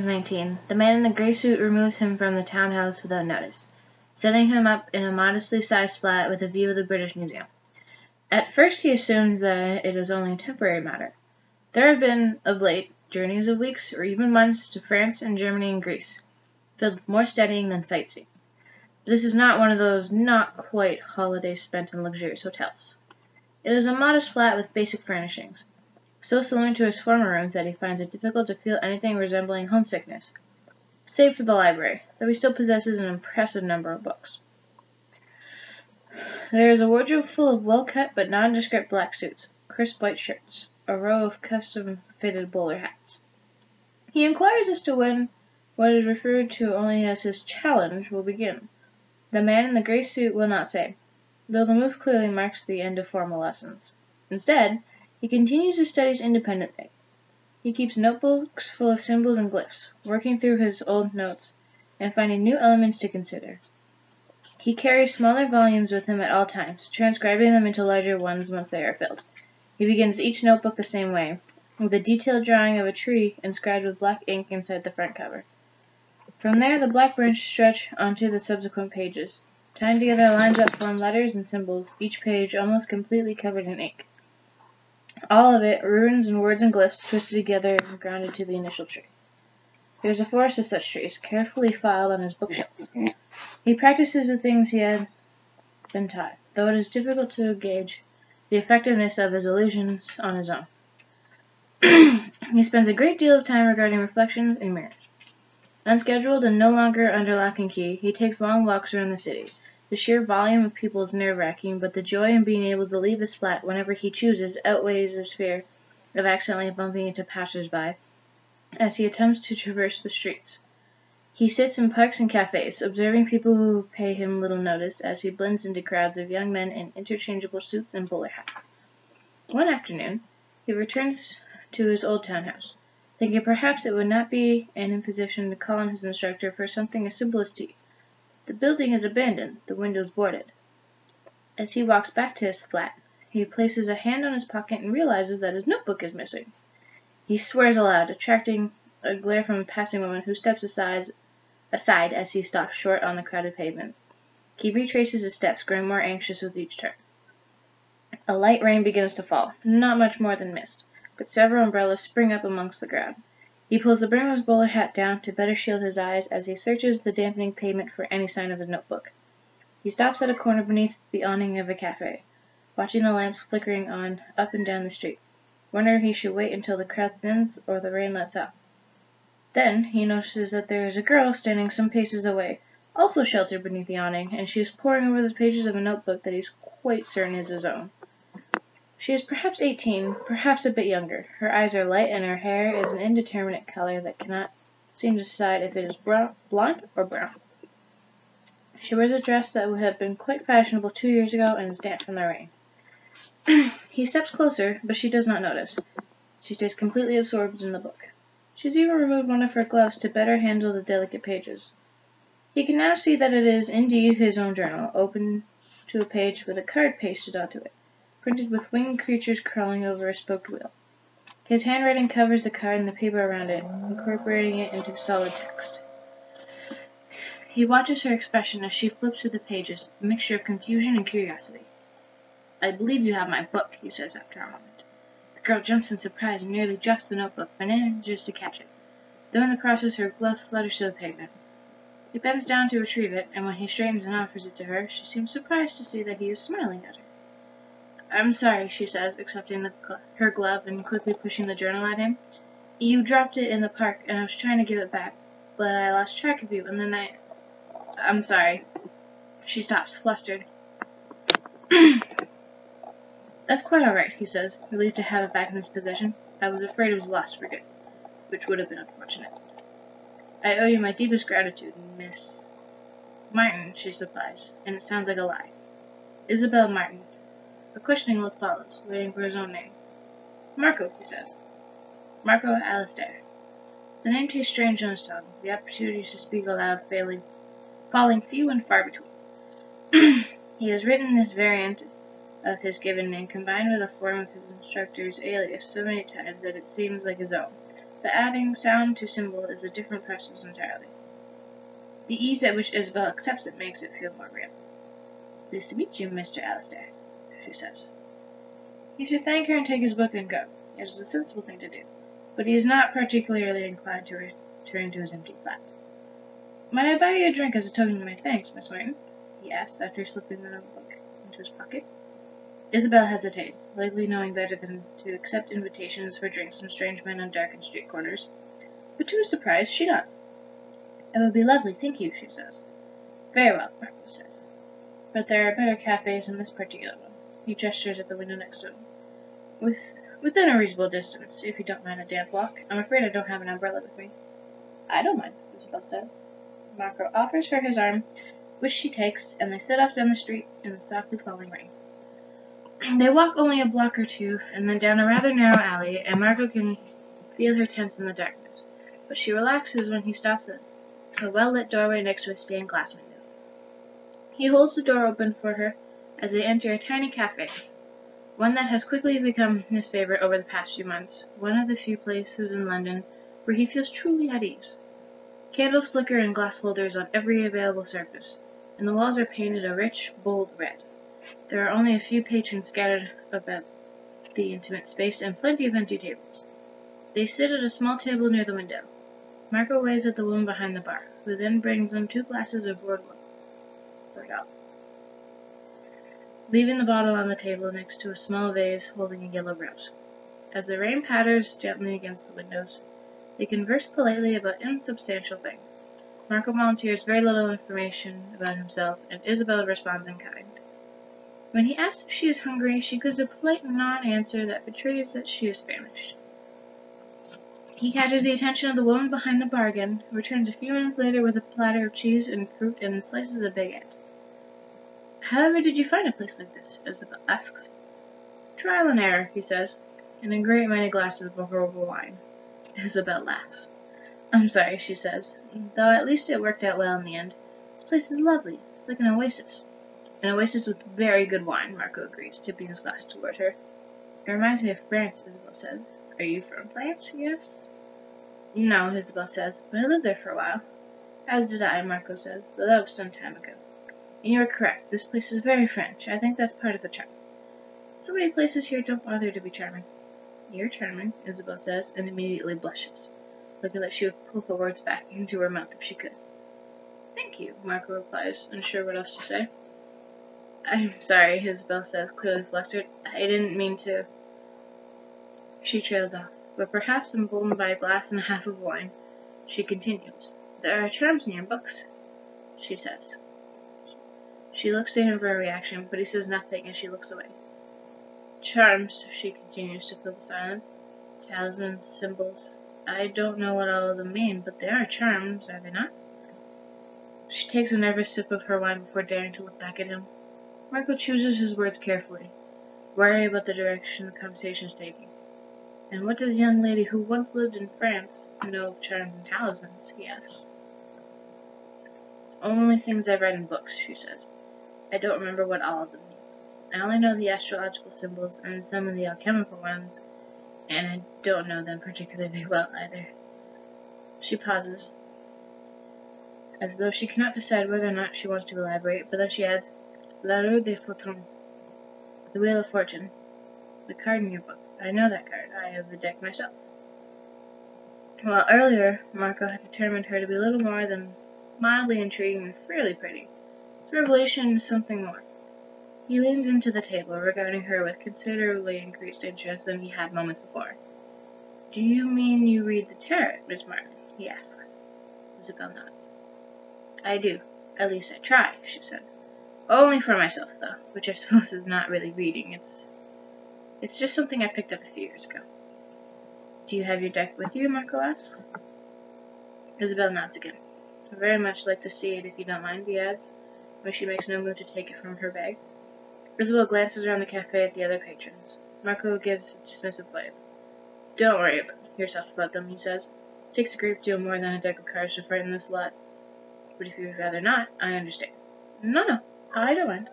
turns 19, the man in the gray suit removes him from the townhouse without notice, setting him up in a modestly sized flat with a view of the British Museum. At first he assumes that it is only a temporary matter. There have been, of late, journeys of weeks or even months to France and Germany and Greece, filled with more studying than sightseeing. But this is not one of those not quite holidays spent in luxurious hotels. It is a modest flat with basic furnishings, so similar to his former rooms that he finds it difficult to feel anything resembling homesickness, save for the library, though he still possesses an impressive number of books. There is a wardrobe full of well-cut but nondescript black suits, crisp white shirts, a row of custom-fitted bowler hats. He inquires as to when what is referred to only as his challenge will begin. The man in the gray suit will not say, though the move clearly marks the end of formal lessons. Instead, he continues his studies independently. He keeps notebooks full of symbols and glyphs, working through his old notes and finding new elements to consider. He carries smaller volumes with him at all times, transcribing them into larger ones once they are filled. He begins each notebook the same way, with a detailed drawing of a tree inscribed with black ink inside the front cover. From there, the black branches stretch onto the subsequent pages. Tying together lines that form letters and symbols, each page almost completely covered in ink. All of it, runes and words and glyphs, twisted together and grounded to the initial tree. There is a forest of such trees, carefully filed on his bookshelves. He practices the things he had been taught, though it is difficult to gauge the effectiveness of his illusions on his own. He spends a great deal of time regarding reflections and mirrors. Unscheduled and no longer under lock and key, he takes long walks around the city. The sheer volume of people is nerve-wracking, but the joy in being able to leave his flat whenever he chooses outweighs his fear of accidentally bumping into passers-by as he attempts to traverse the streets. He sits in parks and cafes, observing people who pay him little notice as he blends into crowds of young men in interchangeable suits and bowler hats. One afternoon, he returns to his old townhouse, thinking perhaps it would not be an imposition to call on his instructor for something as simple as tea. The building is abandoned, the windows boarded. As he walks back to his flat, he places a hand on his pocket and realizes that his notebook is missing. He swears aloud, attracting a glare from a passing woman who steps aside as he stops short on the crowded pavement. He retraces his steps, growing more anxious with each turn. A light rain begins to fall, not much more than mist, but several umbrellas spring up amongst the crowd. He pulls the brim of his bowler hat down to better shield his eyes as he searches the dampening pavement for any sign of his notebook. He stops at a corner beneath the awning of a cafe, watching the lamps flickering on up and down the street, wondering if he should wait until the crowd thins or the rain lets up. Then he notices that there is a girl standing some paces away, also sheltered beneath the awning, and she is poring over the pages of a notebook that he is quite certain is his own. She is perhaps 18, perhaps a bit younger. Her eyes are light and her hair is an indeterminate color that cannot seem to decide if it is blonde or brown. She wears a dress that would have been quite fashionable 2 years ago and is damp from the rain. He steps closer, but she does not notice. She stays completely absorbed in the book. She has even removed one of her gloves to better handle the delicate pages. He can now see that it is indeed his own journal, open to a page with a card pasted onto it, printed with winged creatures crawling over a spoked wheel. His handwriting covers the card and the paper around it, incorporating it into solid text. He watches her expression as she flips through the pages, a mixture of confusion and curiosity. "I believe you have my book," he says after a moment. The girl jumps in surprise and nearly drops the notebook, but manages to catch it, though in the process her glove flutters to the pavement. He bends down to retrieve it, and when he straightens and offers it to her, she seems surprised to see that he is smiling at her. "I'm sorry," she says, accepting her glove and quickly pushing the journal at him. "You dropped it in the park, and I was trying to give it back, but I lost track of you, and then I'm sorry." She stops, flustered. "That's quite all right," he says, relieved to have it back in his possession. "I was afraid it was lost for good, which would have been unfortunate." "I owe you my deepest gratitude, Miss Martin," she supplies, and it sounds like a lie. "Isabel Martin." A questioning look follows, waiting for his own name. "Marco," he says. "Marco Alistair." The name tastes strange on his tongue, the opportunities to speak aloud falling few and far between. He has written this variant of his given name combined with a form of his instructor's alias so many times that it seems like his own, but adding sound to symbol is a different process entirely. The ease at which Isabel accepts it makes it feel more real. Pleased to meet you, Mr. Alistair, she says. He should thank her and take his book and go. It is a sensible thing to do, but he is not particularly inclined to return to his empty flat. Might I buy you a drink as a token of my thanks, Miss Martin? He asks, after slipping the notebook into his pocket. Isabel hesitates, likely knowing better than to accept invitations for drinks from strange men on darkened street corners, but to his surprise, she nods. It would be lovely, thank you, she says. Very well, Marco says. But there are better cafes than this particular one. He gestures at the window next to him. Within a reasonable distance, if you don't mind a damp walk. I'm afraid I don't have an umbrella with me. I don't mind, Isabel says. Marco offers her his arm, which she takes, and they set off down the street in the softly falling rain. They walk only a block or two, and then down a rather narrow alley, and Marco can feel her tense in the darkness. But she relaxes when he stops at a well-lit doorway next to a stained glass window. He holds the door open for her as they enter a tiny cafe, one that has quickly become his favorite over the past few months, one of the few places in London where he feels truly at ease. Candles flicker in glass holders on every available surface, and the walls are painted a rich, bold red. There are only a few patrons scattered about the intimate space and plenty of empty tables. They sit at a small table near the window. Marco waves at the woman behind the bar, who then brings them 2 glasses of Bordeaux, leaving the bottle on the table next to a small vase holding a yellow rose. As the rain patters gently against the windows, they converse politely about insubstantial things. Marco volunteers very little information about himself, and Isabel responds in kind. When he asks if she is hungry, she gives a polite non-answer that betrays that she is famished. He catches the attention of the woman behind the bar again, who returns a few minutes later with a platter of cheese and fruit and slices of baguette. However did you find a place like this? Isabel asks. Trial and error, he says, and a great many glasses of horrible wine. Isabel laughs. I'm sorry, she says, though at least it worked out well in the end. This place is lovely, like an oasis. An oasis with very good wine, Marco agrees, tipping his glass toward her. It reminds me of France, Isabel says. Are you from France? He asks. No, Isabel says, but I lived there for a while. As did I, Marco says, though that was some time ago. And you are correct, this place is very French. I think that's part of the charm. So many places here don't bother to be charming. You're charming, Isabel says, and immediately blushes, looking like she would pull the words back into her mouth if she could. Thank you, Marco replies, unsure what else to say. I'm sorry, Isabel says, clearly flustered. I didn't mean to. She trails off, but perhaps emboldened by a glass and a half of wine, she continues. There are charms in your books, she says. She looks to him for a reaction, but he says nothing as she looks away. Charms, she continues to fill the silence. Talismans, symbols. I don't know what all of them mean, but they are charms, are they not? She takes a nervous sip of her wine before daring to look back at him. Marco chooses his words carefully, wary about the direction the conversation is taking. And what does a young lady who once lived in France know of charms and talismans? He asks. Only things I've read in books, she says. I don't remember what all of them mean. I only know the astrological symbols and some of the alchemical ones, and I don't know them particularly well either. She pauses, as though she cannot decide whether or not she wants to elaborate, but then she adds, La Roue de Fortune, the Wheel of Fortune, the card in your book. I know that card. I have the deck myself. While earlier, Marco had determined her to be little more than mildly intriguing and fairly pretty, this revelation is something more. He leans into the table, regarding her with considerably increased interest than he had moments before. Do you mean you read the tarot, Miss Martin? He asks. Isabel nods. I do. At least I try, she says. Only for myself, though, which I suppose is not really reading. It's just something I picked up a few years ago. Do you have your deck with you, Marco asks. Isabel nods again. I'd very much like to see it if you don't mind, he adds, when she makes no move to take it from her bag. Isabel glances around the cafe at the other patrons. Marco gives a dismissive wave. Don't worry yourself about them, he says. It takes a great deal more than a deck of cards to frighten this lot. But if you'd rather not, I understand. No, I don't mind,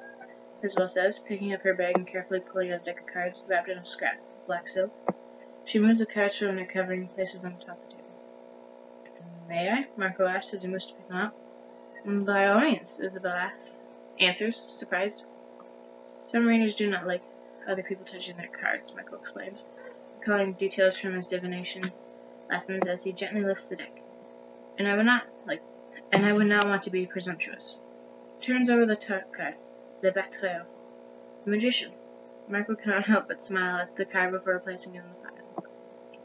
Isabel says, picking up her bag and carefully pulling out a deck of cards wrapped in a scrap of black silk. She moves the cards from their covering and places them on top of the table. May I? Marco asks as he moves to pick them up. By all means, Isabel answers, surprised. Some readers do not like other people touching their cards, Marco explains, recalling details from his divination lessons as he gently lifts the deck. And I would not want to be presumptuous. Turns over the top card, the Betrayal, the Magician. Marco cannot help but smile at the card before placing it in the pile.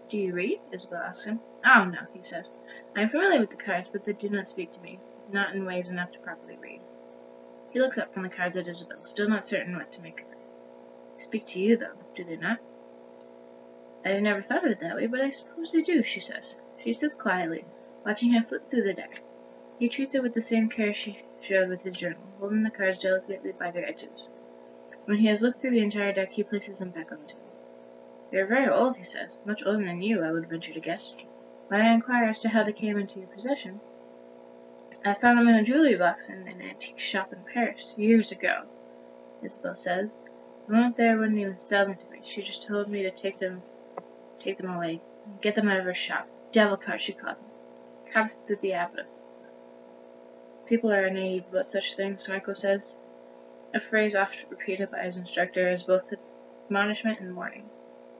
Do you read? Isabel asks him. Oh, no, he says. I am familiar with the cards, but they do not speak to me, not in ways enough to properly read. He looks up from the cards at Isabel, still not certain what to make of her. They speak to you, though, do they not? I have never thought of it that way, but I suppose they do, she says. She sits quietly, watching him flip through the deck. He treats it with the same care she showed with his journal, holding the cards delicately by their edges. When he has looked through the entire deck, he places them back on the table. They are very old, he says. Much older than you, I would venture to guess. When I inquire as to how they came into your possession, I found them in a jewelry box in an antique shop in Paris, years ago, Isabel says. The woman there wouldn't even sell them to me. She just told me to take them away, get them out of her shop. Devil cards, she called them. Cards through the avenue. People are naive about such things, Marco says, a phrase often repeated by his instructor as both admonishment and warning.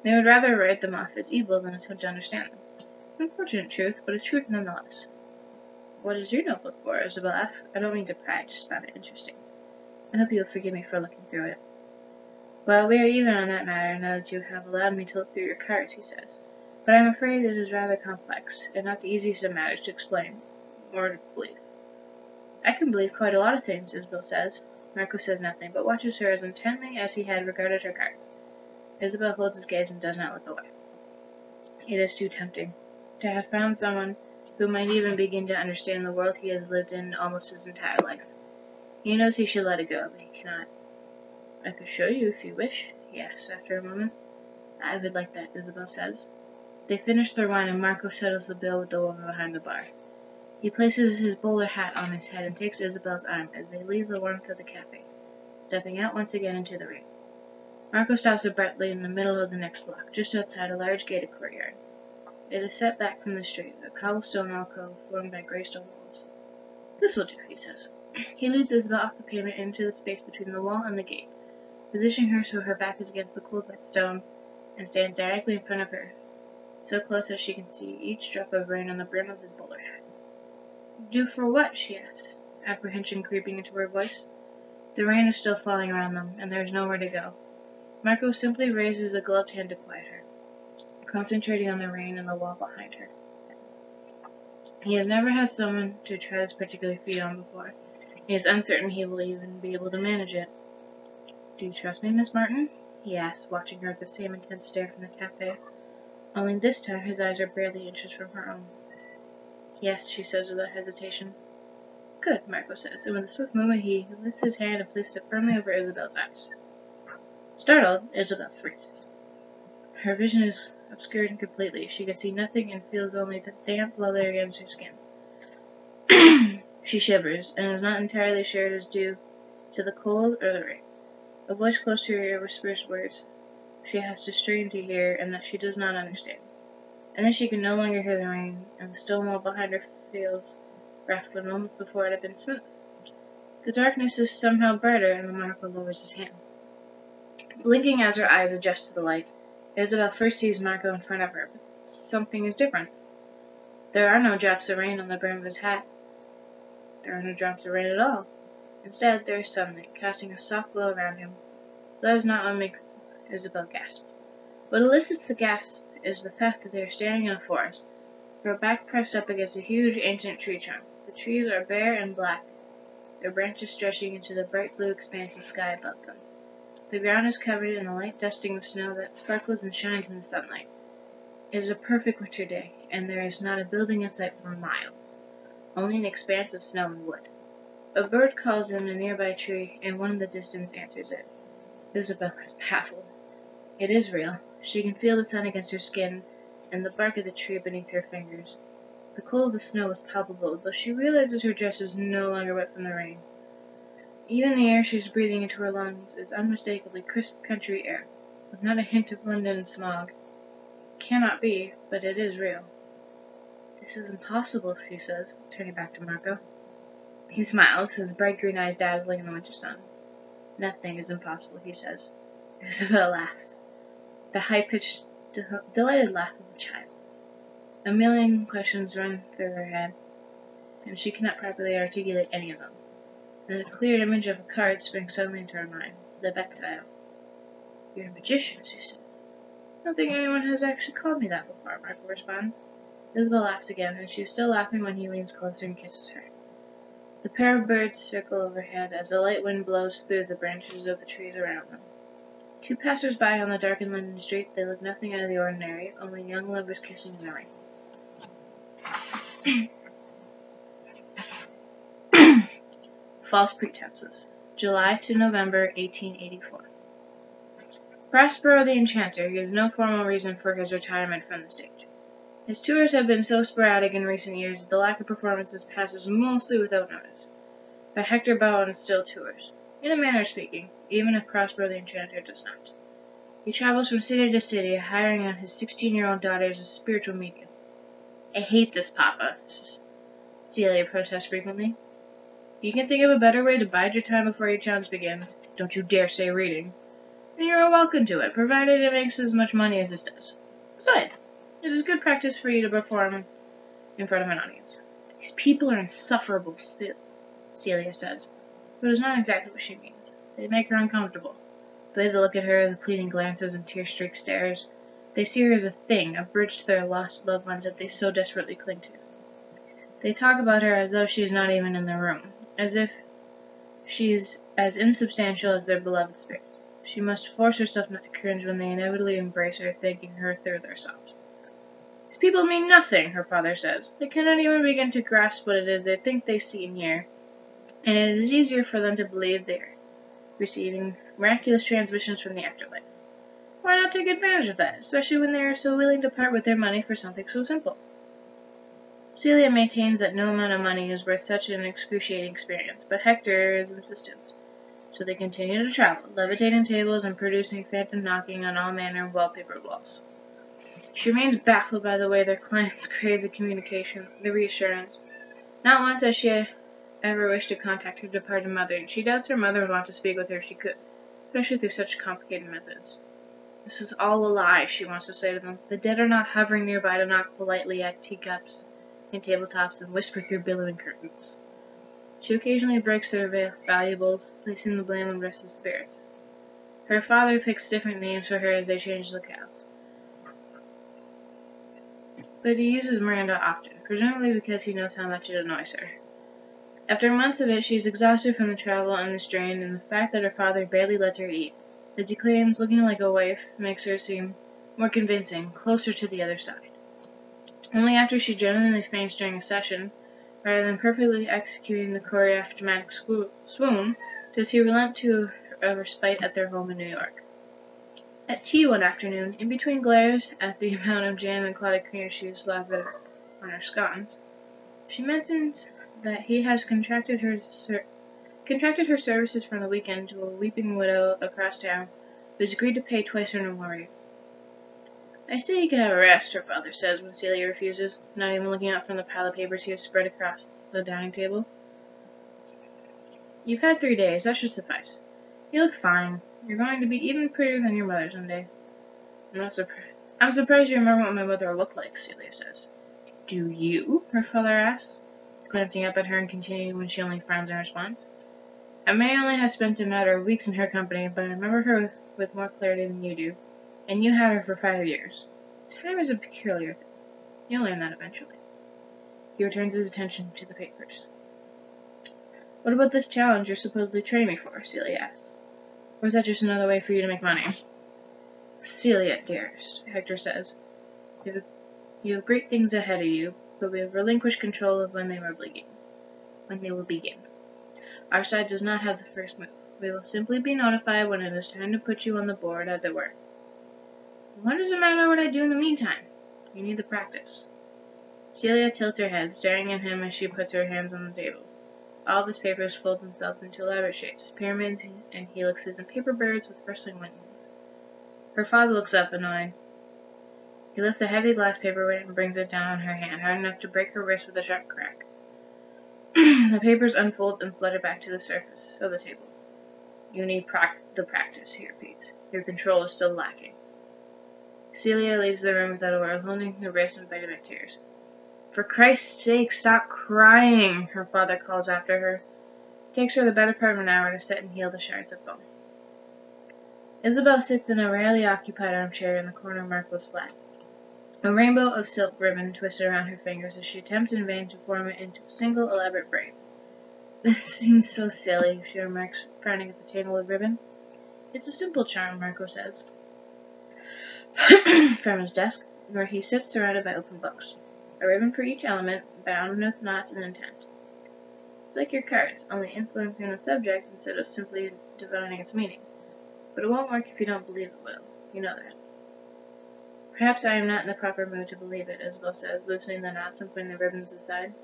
They would rather write them off as evil than attempt to understand them. Unfortunate truth, but a truth nonetheless. What is your notebook for? Isabel asks. I don't mean to pry, I just found it interesting. I hope you will forgive me for looking through it. Well, we are even on that matter now that you have allowed me to look through your cards, he says. But I am afraid it is rather complex, and not the easiest of matters to explain, or to believe. I can believe quite a lot of things, Isabel says. Marco says nothing, but watches her as intently as he had regarded her cards. Isabel holds his gaze and does not look away. It is too tempting to have found someone who might even begin to understand the world he has lived in almost his entire life. He knows he should let it go, but he cannot. I could show you if you wish, he asks after a moment. I would like that, Isabel says. They finish their wine and Marco settles the bill with the woman behind the bar. He places his bowler hat on his head and takes Isabel's arm as they leave the warmth of the cafe, stepping out once again into the rain. Marco stops abruptly in the middle of the next block, just outside a large gated courtyard. It is set back from the street, a cobblestone alcove formed by grey stone walls. This will do, he says. He leads Isabel off the pavement into the space between the wall and the gate, positioning her so her back is against the cold wet stone, and stands directly in front of her, so close that she can see each drop of rain on the brim of his bowler hat. Do for what? She asks, apprehension creeping into her voice. The rain is still falling around them, and there is nowhere to go. Marco simply raises a gloved hand to quiet her, concentrating on the rain and the wall behind her. He has never had someone to try this particular feat on before. He is uncertain he will even be able to manage it. Do you trust me, Miss Martin? He asks, watching her with the same intense stare from the cafe. Only this time his eyes are barely inches from her own. Yes, she says without hesitation. Good, Marco says, and with a swift movement he lifts his hand and places it firmly over Isabel's eyes. Startled, Isabel freezes. Her vision is obscured completely. She can see nothing and feels only the damp leather against her skin. She shivers, and is not entirely sure it is due to the cold or the rain. A voice close to her ear whispers words she has to strain to hear and that she does not understand. And then she can no longer hear the rain, and the stone wall behind her feels rough when moments before it had been smooth. The darkness is somehow brighter, and Marco lowers his hand. Blinking as her eyes adjust to the light, Isabel first sees Marco in front of her, but something is different. There are no drops of rain on the brim of his hat. There are no drops of rain at all. Instead, there is sunlight, casting a soft glow around him. That is not what makes Isabel gasp. What elicits the gasp is the fact that they are standing in a forest, her back pressed up against a huge ancient tree trunk. The trees are bare and black, their branches stretching into the bright blue expanse of sky above them. The ground is covered in a light dusting of snow that sparkles and shines in the sunlight. It is a perfect winter day, and there is not a building in sight for miles, only an expanse of snow and wood. A bird calls in a nearby tree, and one in the distance answers it. Isabel is baffled. It is real. She can feel the sun against her skin and the bark of the tree beneath her fingers. The cold of the snow is palpable, though she realizes her dress is no longer wet from the rain. Even the air she is breathing into her lungs is unmistakably crisp country air, with not a hint of London smog. cannot be, but it is real. This is impossible, she says, turning back to Marco. He smiles, his bright green eyes dazzling in the winter sun. Nothing is impossible, he says. Isabel laughs. The high-pitched, delighted laugh of a child. A million questions run through her head, and she cannot properly articulate any of them. Then a clear image of a card springs suddenly into her mind. The Bechdel. You're a magician, she says. I don't think anyone has actually called me that before, Marco responds. Isabel laughs again, and she is still laughing when he leans closer and kisses her. The pair of birds circle overhead as a light wind blows through the branches of the trees around them. Two passers-by on the darkened London street, they look nothing out of the ordinary, only young lovers kissing in the rain. False Pretenses. July to November 1884. Prospero the Enchanter gives no formal reason for his retirement from the stage. His tours have been so sporadic in recent years that the lack of performances passes mostly without notice. But Hector Bowen still tours, in a manner of speaking, even if Prospero the Enchanter does not. He travels from city to city, hiring out his 16-year-old daughter as a spiritual medium. I hate this, Papa, Celia protests frequently. You can think of a better way to bide your time before your challenge begins. Don't you dare say reading. And you are welcome to it, provided it makes as much money as this does. Besides, it is good practice for you to perform in front of an audience. These people are insufferable, Celia says, but it is not exactly what she means. They make her uncomfortable. The way they look at her, the pleading glances and tear-streaked stares, they see her as a thing, a bridge to their lost loved ones that they so desperately cling to. They talk about her as though she is not even in the room, as if she is as insubstantial as their beloved spirit. She must force herself not to cringe when they inevitably embrace her, thanking her through their sobs. These people mean nothing, her father says. They cannot even begin to grasp what it is they think they see and hear, and it is easier for them to believe they are receiving miraculous transmissions from the afterlife. Why not take advantage of that, especially when they are so willing to part with their money for something so simple? Celia maintains that no amount of money is worth such an excruciating experience, but Hector is insistent. So they continue to travel, levitating tables and producing phantom knocking on all manner of wallpapered walls. She remains baffled by the way their clients crave the communication, the reassurance. Not once has she ever wished to contact her departed mother, and she doubts her mother would want to speak with her if she could, especially through such complicated methods. This is all a lie, she wants to say to them. The dead are not hovering nearby to knock politely at teacups and tabletops and whisper through billowing curtains. She occasionally breaks their valuables, placing the blame on restless spirits. Her father picks different names for her as they change locales. But he uses Miranda often, presumably because he knows how much it annoys her. After months of it, she is exhausted from the travel and the strain, and the fact that her father barely lets her eat. As he claims, looking like a wife makes her seem more convincing, closer to the other side. Only after she genuinely faints during a session, rather than perfectly executing the choreographed dramatic swoon, does he relent to a respite at their home in New York. At tea one afternoon, in between glares at the amount of jam and clotted cream she has slathered on her scones, she mentions that he has contracted her services from the weekend to a weeping widow across town who has agreed to pay twice her normal rate. I say he can have a rest, her father says when Celia refuses, not even looking up from the pile of papers he has spread across the dining table. You've had 3 days, that should suffice. You look fine. You're going to be even prettier than your mother someday. I'm surprised you remember what my mother looked like, Celia says. Do you? Her father asks, glancing up at her and continuing when she only frowns in response. I may only have spent a matter of weeks in her company, but I remember her with more clarity than you do. And you had her for 5 years. Time is a peculiar thing. You'll learn that eventually. He returns his attention to the papers. What about this challenge you're supposedly training me for? Celia asks. Or is that just another way for you to make money? Celia, dearest, Hector says. You have great things ahead of you, but we have relinquished control of when they will begin. Our side does not have the first move. We will simply be notified when it is time to put you on the board, as it were. What does it matter what I do in the meantime? You need the practice. Celia tilts her head, staring at him as she puts her hands on the table. All of his papers fold themselves into elaborate shapes, pyramids and helixes and paper birds with bristling wings. Her father looks up, annoyed. He lifts a heavy glass paperweight and brings it down on her hand, hard enough to break her wrist with a sharp crack. The papers unfold and flutter back to the surface of the table. You need the practice, he repeats. Your control is still lacking. Celia leaves the room without a word, holding her wrist and fighting back tears. For Christ's sake, stop crying, her father calls after her. It takes her the better part of an hour to set and heal the shards of bone. Isabel sits in a rarely occupied armchair in the corner of Marco's flat. A rainbow of silk ribbon twisted around her fingers as she attempts in vain to form it into a single elaborate braid. This seems so silly, she remarks, frowning at the tangle of ribbon. It's a simple charm, Marco says, from his desk, where he sits surrounded by open books. A ribbon for each element, bound with knots and intent. It's like your cards, only influencing the subject instead of simply defining its meaning. But it won't work if you don't believe it will. You know that. Perhaps I am not in the proper mood to believe it, Isabel says, loosening the knots and putting the ribbons aside,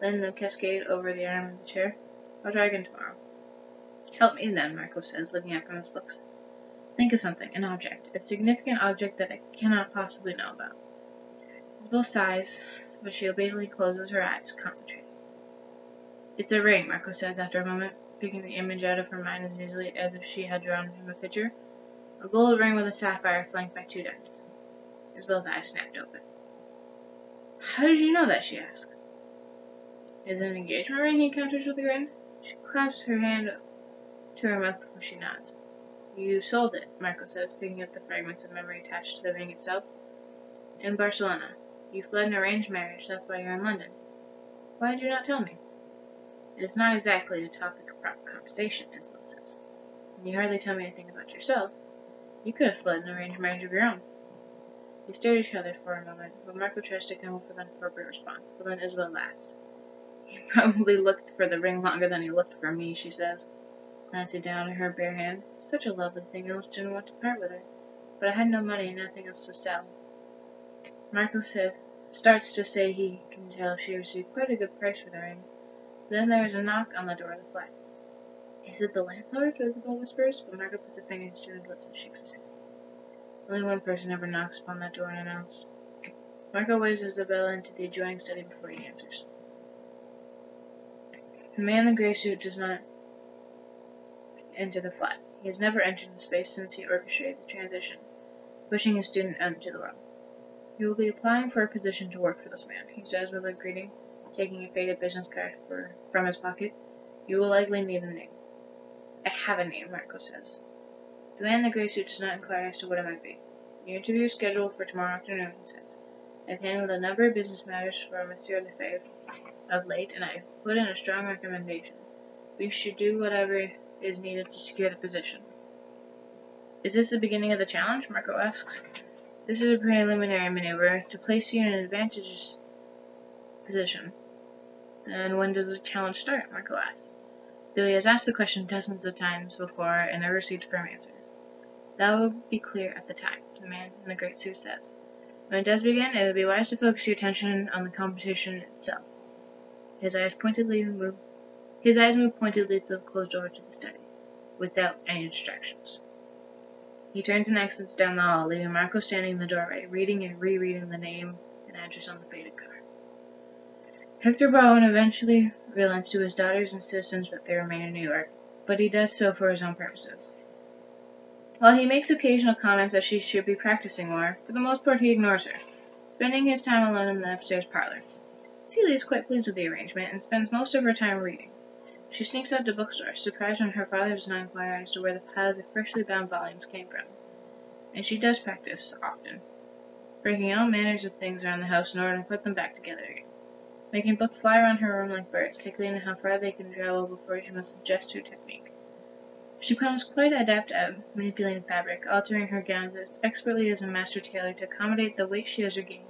letting them cascade over the arm of the chair. I'll try again tomorrow. Help me then, Marco says, looking up from his books. Think of something, an object, a significant object that I cannot possibly know about. Isabel sighs, but she obediently closes her eyes, concentrating. It's a ring, Marco says after a moment, picking the image out of her mind as easily as if she had drawn him a picture. A gold ring with a sapphire flanked by 2 diamonds. Isabel's eyes snapped open. How did you know that? She asked. Is it an engagement ring? He counters with a grin. She clasps her hand to her mouth before she nods. You sold it, Marco says, picking up the fragments of memory attached to the ring itself. In Barcelona. You fled an arranged marriage, that's why you're in London. Why did you not tell me? It is not exactly a topic of proper conversation, Isabel says. And you hardly tell me anything about yourself. You could have fled an arranged marriage of your own. They stared at each other for a moment, but Marco tries to come up with an appropriate response, but then Isabel laughs. He probably looked for the ring longer than he looked for me, she says, glancing down at her bare hand. Such a lovely thing, I almost didn't want to part with it, but I had no money and nothing else to sell. Marco starts to say he can tell she received quite a good price for the ring. Then there is a knock on the door of the flat. Is it the landlord? Isabel whispers, but Marco puts a finger to his lips and shakes his head. Only one person ever knocks upon that door unannounced. Marco waves Isabel into the adjoining study before he answers. The man in the gray suit does not enter the flat. He has never entered the space since he orchestrated the transition, pushing his student out into the world. You will be applying for a position to work for this man, he says with a greeting, taking a faded business card from his pocket. You will likely need a name. I have a name, Marco says. The man in the gray suit does not inquire as to what it might be. Your interview is scheduled for tomorrow afternoon, he says. I've handled a number of business matters for Monsieur Lefebvre of late, and I've put in a strong recommendation. We should do whatever is needed to secure the position. Is this the beginning of the challenge? Marco asks. This is a preliminary maneuver to place you in an advantageous position. Then when does the challenge start? Marco asks. Billy has asked the question dozens of times before and never received a firm answer. That will be clear at the time, the man in the great suit says. When it does begin, it would be wise to focus your attention on the competition itself. His eyes move pointedly to the closed door to the study, without any distractions. He turns and exits down the hall, leaving Marco standing in the doorway, reading and rereading the name and address on the faded card. Hector Bowen eventually relents to his daughter's insistence that they remain in New York, but he does so for his own purposes. While he makes occasional comments that she should be practicing more, for the most part he ignores her, spending his time alone in the upstairs parlor. Celia is quite pleased with the arrangement and spends most of her time reading. She sneaks out to bookstores, surprised when her father does not inquire as to where the piles of freshly bound volumes came from. And she does practice, often, breaking all manners of things around the house in order to put them back together again, making books fly around her room like birds, calculating how far they can travel before she must adjust her technique. She becomes quite adept at manipulating fabric, altering her gowns as expertly as a master tailor to accommodate the weight she has regained,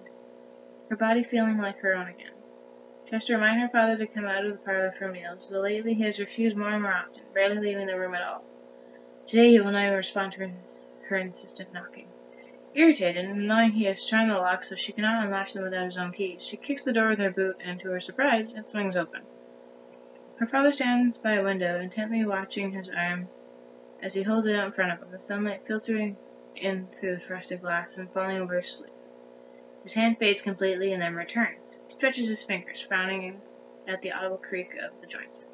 her body feeling like her own again. She has to remind her father to come out of the parlor for meals, though lately he has refused more and more often, rarely leaving the room at all. Today he will not even respond to her insistent knocking. Irritated, and knowing he has charmed the lock so she cannot unlatch them without his own keys, she kicks the door with her boot, and to her surprise, it swings open. Her father stands by a window, intently watching his arm as he holds it out in front of him, the sunlight filtering in through the frosted glass and falling over his sleeve. His hand fades completely and then returns. He stretches his fingers, frowning at the audible creak of the joints.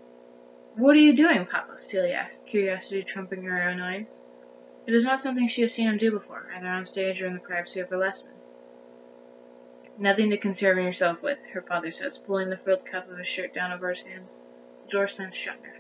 "What are you doing, Papa?" Celia asked, curiosity trumping her annoyance. It is not something she has seen him do before, either on stage or in the privacy of her lesson. "Nothing to concern yourself with," her father says, pulling the frilled cuff of his shirt down over his hand. The door slams shut in her